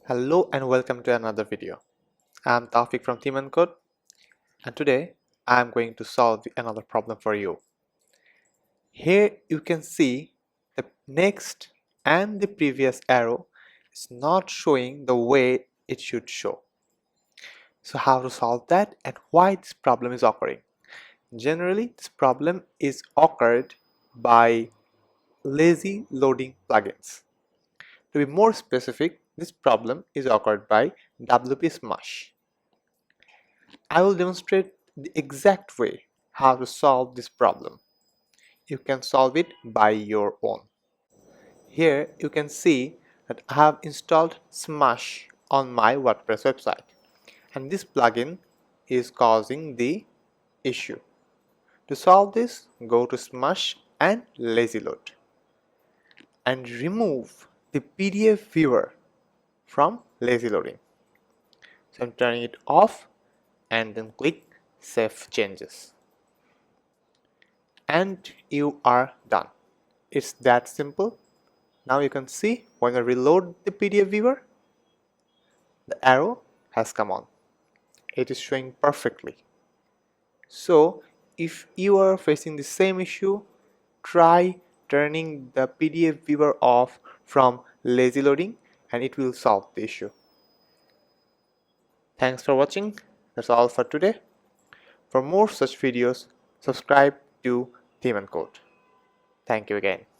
Hello and welcome to another video. I'm Tawfiq from TNC and today I'm going to solve another problem for you. Here you can see the next and the previous arrow is not showing the way it should show. So how to solve that and why this problem is occurring? Generally this problem is occurred by lazy loading plugins. To be more specific, this problem is occurred by WP Smash. I will demonstrate the exact way how to solve this problem. You can solve it by your own. Here you can see that I have installed Smash on my WordPress website and this plugin is causing the issue. To solve this, go to Smash and Lazy Load and remove the PDF viewer from lazy loading. So I'm turning it off and then click Save Changes. And you are done. It's that simple. Now you can see when I reload the PDF viewer, the arrow has come on. It is showing perfectly. So if you are facing the same issue, try turning the PDF viewer off from lazy loading and it will solve the issue. Thanks for watching. That's all for today. For more such videos, subscribe to TNC. Thank you again.